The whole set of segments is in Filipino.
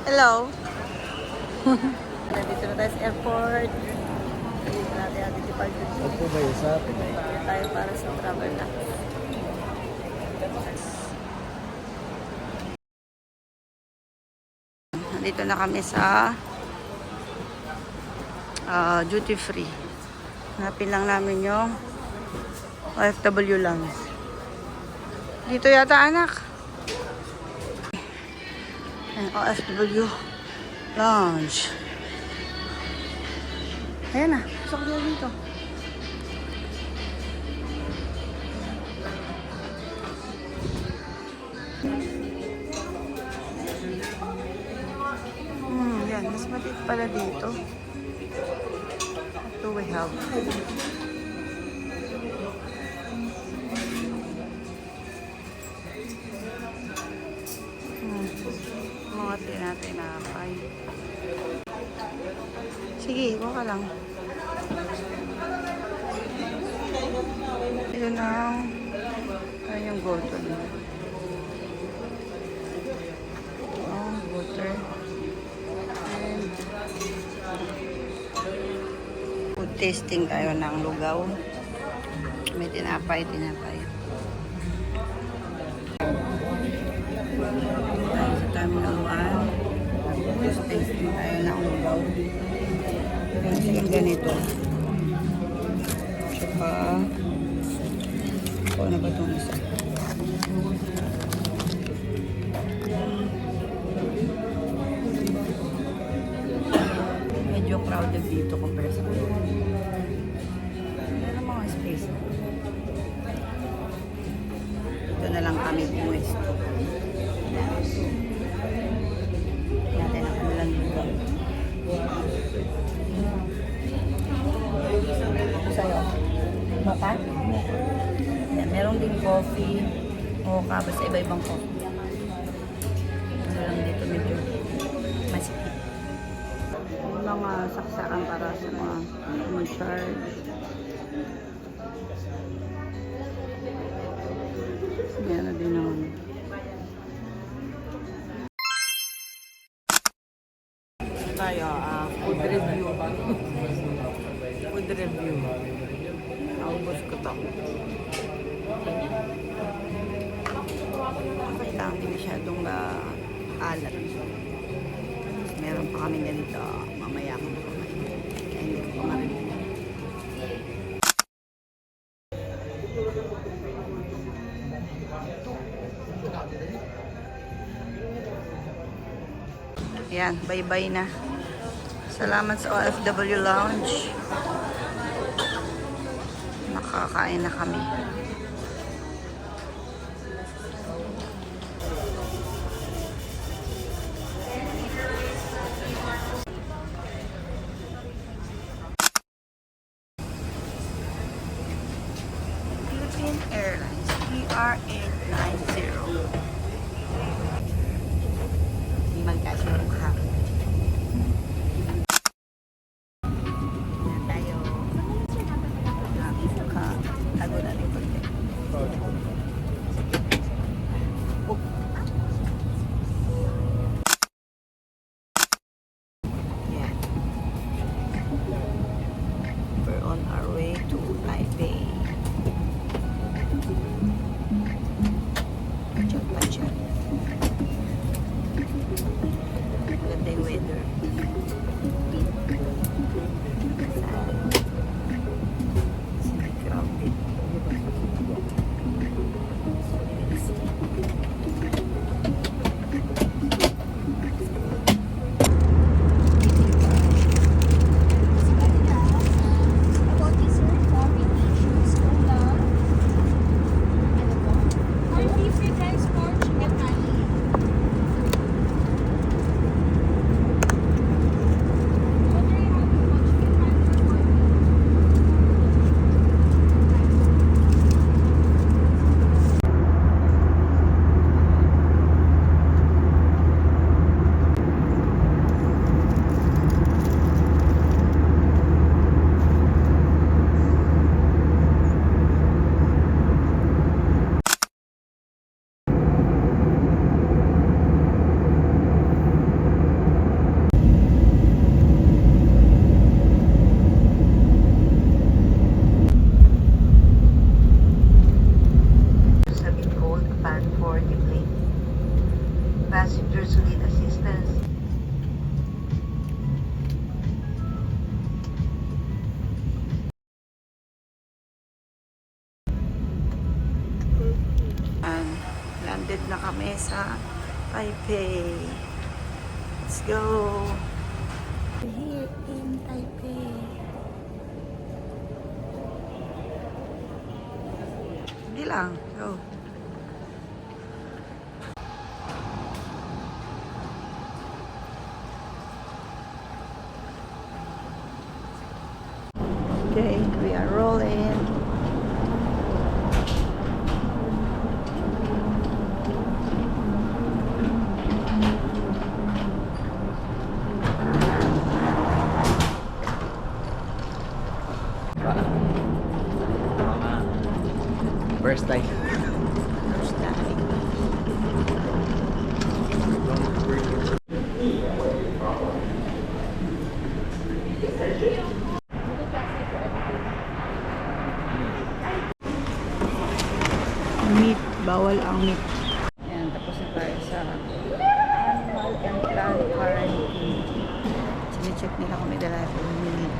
Hello. Nandito na tayo sa airport. Dito natin ating departure. Ito ba yung sa atin? Dito tayo para sa travel na. Nandito na kami sa duty free. Hanapin lang namin yung OFW lang. Dito yata anak. Ayan, OFW lounge. Ayan na. Gusto ko dito. Yan. Mas maliit pala dito. Ito we have. Mga tinapay. Sige, huwag ka lang. Ito na yung goto niya. Water. And food tasting tayo ng lugaw. May tinapay. Tayo sa Terminal 1. Food tasting tayo ng lugaw. Yung ganito. Tsaka ano ba itong isa? Medyo crowded dito compare sa mga. Meron mga space. Ito na lang kami pumuesto. Natin ang kanilang lugaw. Sa'yo? Baka? Yan, meron din coffee. O basta iba-ibang coffee. Ano lang dito medyo masikip. Mga saksakan para sa mga charge. Yan na din naman. Tayo, food review. Food review. Naubos ko to. Okay lang, hindi masyadong alat. Meron pa kami ganito. Mamaya ko na kumain. Kaya hindi ko kumain. Ayan, bye-bye na. Salamat sa OFW Lounge. Nakakain na kami. Philippine Airlines, PR890. Hindi magkasya yung mukha. Tayo. Tago na rin pagkain. passengers who need assistance. And landed na kami sa Taipei. Let's go! We're here in Taipei. Hindi lang. Go. Okay, we are rolling. First time. First time. Meat, bawal ang meat. Ayan, tapos na tayo sa animal and plant quarantine. Sine-check nila kung may dala ko meat.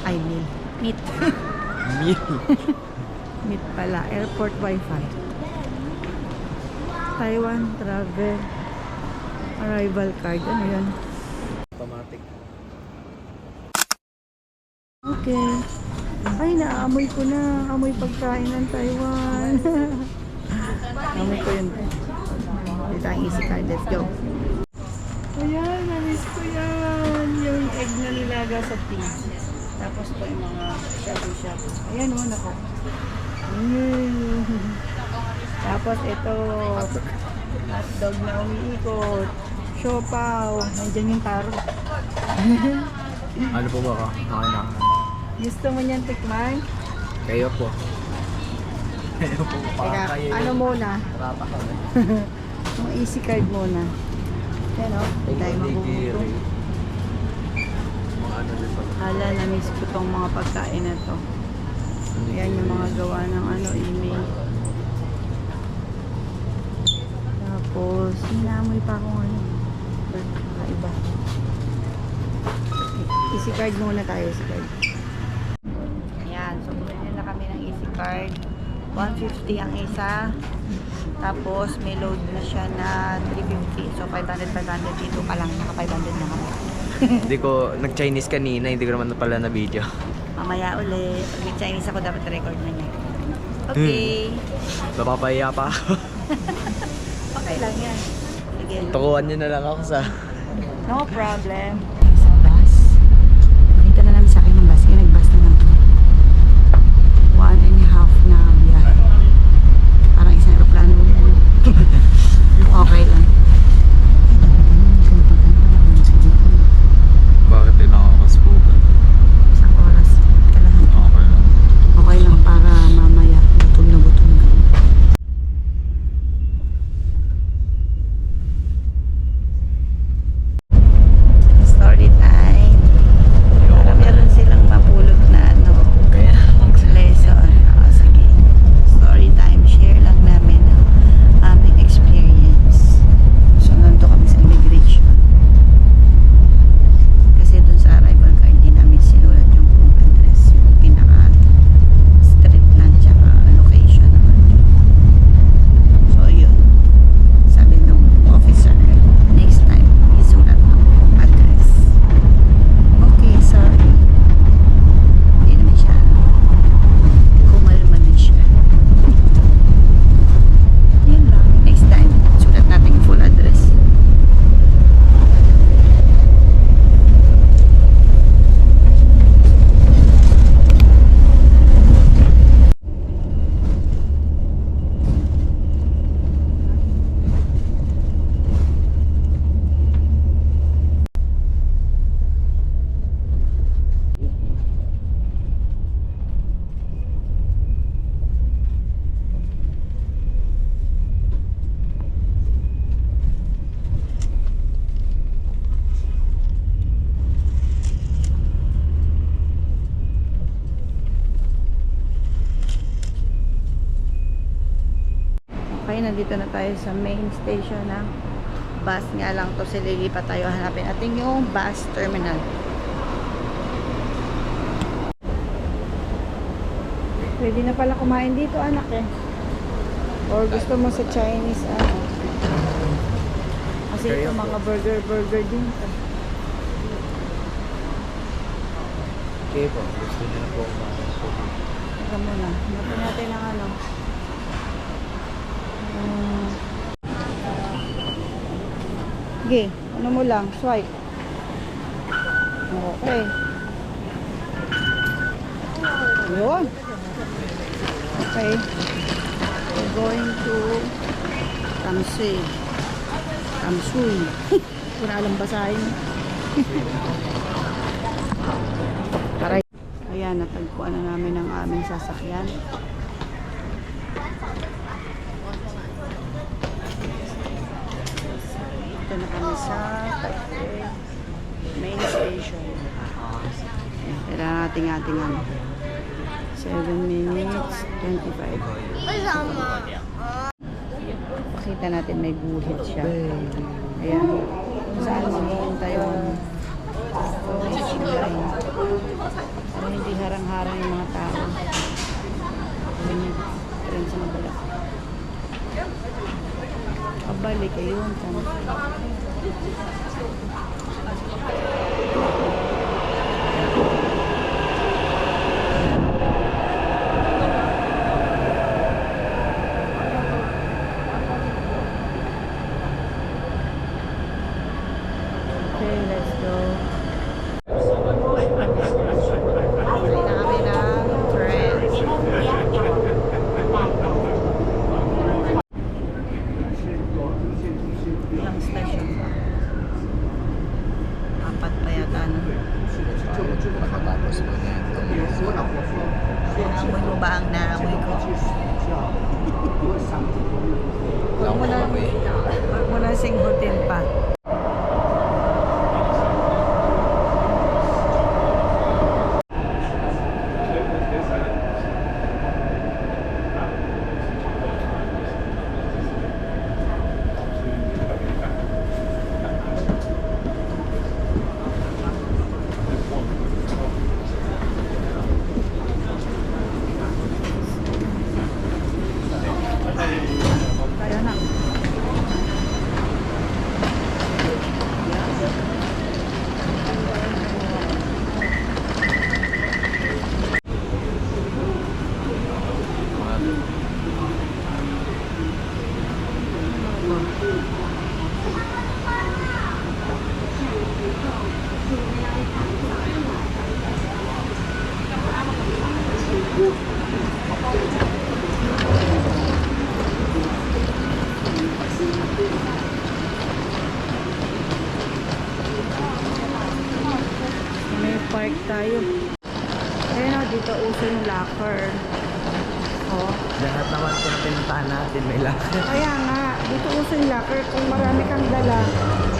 Ay, meal. Meat. Meal. Meat pala. Airport wifi. Taiwan travel arrival card. Ano yun? Automatic. Okay. Ay, naamoy ko na. Amoy pagkain ng Taiwan. Amoy ko yun. Dito ang easy card. Let's go. Ayan, namiss ko yan. Yung egg na nilaga sa tea. Tapos po yung mga shabu-shabu. Ayan o, nako. Tapos ito, hotdog na umiikot. Siopaw. Nandiyan yung taro. Ano po ba ka? Nakain na. Gusto mo niyan tikman? Kayo po. Kayo po. Teka, ano muna? Rata ka na. Yung easy card muna. Yan o, hindi tayo magugutom. Mga ano rin pa. Hala, na-miss ko tong mga pagkain na to. Yan yung mga gawa ng ano, email. Tapos, hinamoy pa akong ano. Iba. Easy card muna tayo, easy card. Ayan, so bumili na kami ng easy card. 150 ang isa. Tapos, may load na siya na 350. So, 500 dito pa lang. Naka 500 na kami. Hindi ko, nag-Chinese kanina, hindi ko naman pala na video. Mamaya ulit. Pag may Chinese ako, dapat record na niya. Okay. Napapahiya pa ako. Okay lang yan. Sige. Tukuhan nyo na lang ako sa... No problem. Sa bus. Nakita na namin sa akin ng bus. Kaya nag-bus na lang. 1.5 na biyahe. Parang isang aeroplano. Okay lang. Bakit nakakaspukan? Isang oras. Kailangan. Okay lang. Okay lang para mamaya. Gutom na gutom na. Story time. Para meron silang mapulot na ano. Kaya... Lesson. Sige. Story time. Share lang namin ang aming experience. So, nandito kami sa immigration. Kasi dun sa arrival card, di namin sinulat yung home address. Yung pinaka-street lang, tsaka location naman. So, yun. Sabi nung officer, next time, isulat ang home address. Okay, sorry. Hindi naman siya. Kumalma na siya. Yun lang. Next time, sulat natin yung full address. Okay, nandito na tayo sa main station ng bus nga lang to, si Lily pa tayo hanapin. At yung bus terminal. Pwede na pala kumain dito, anak eh. Or gusto mo sa Chinese, ano. Kasi ito mga burger din. Okay po, gusto niyo na po kumain po. Teka muna. Hanapin natin ang ano. Sige, ano mo lang, swipe. Okay. Yun. Okay. We're going to Tamsui. Tamsui. Kung alam basahin. Aray. Ayan, natagpuan na namin ang aming sasakyan. Ito na kami sa Taipei main station. Kailangan nating ano. 7 minutes, 25. Pakita natin may guhit siya. Ayan. Kung saan mamunta yun. Para hindi harang-harang yung mga tao. Ganyan. Trend sa mabala. Kabalik ayun. Okay, let's go. Kami ng trend. Ilang station ba? Apat pa yata na. Makatapos po na yan. Naamoy mo ba ang naamoy ko? Wala mo na eh. Huwag mo na singhutin pa. Kaya na. May park tayo. Ayun o, dito uso yung locker. Oh. Lahat naman po na pinuntahan natin may locker. Kaya nga, dito uso yung locker. Kung marami kang dala,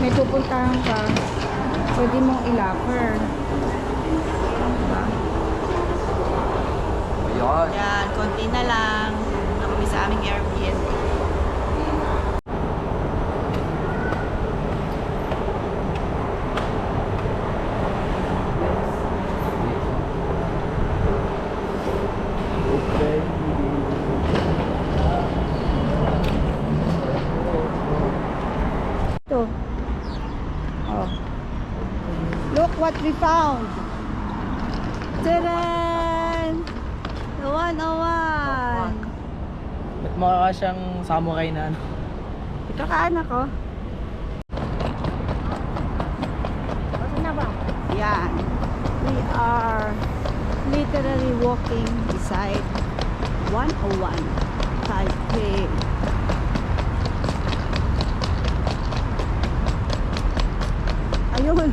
may pupuntahan ka, pwede mong i-locker. Diba? Ayun. Yan, konti na lang. Na kami sa aming Airbnb. Ito. Oh. Look what we found. Tadaan! The 101. Ba't mukha siyang samurai na ano? Ito ka anak ko. Na ba? Yan. We are literally walking beside 101 Taipei. Ayun.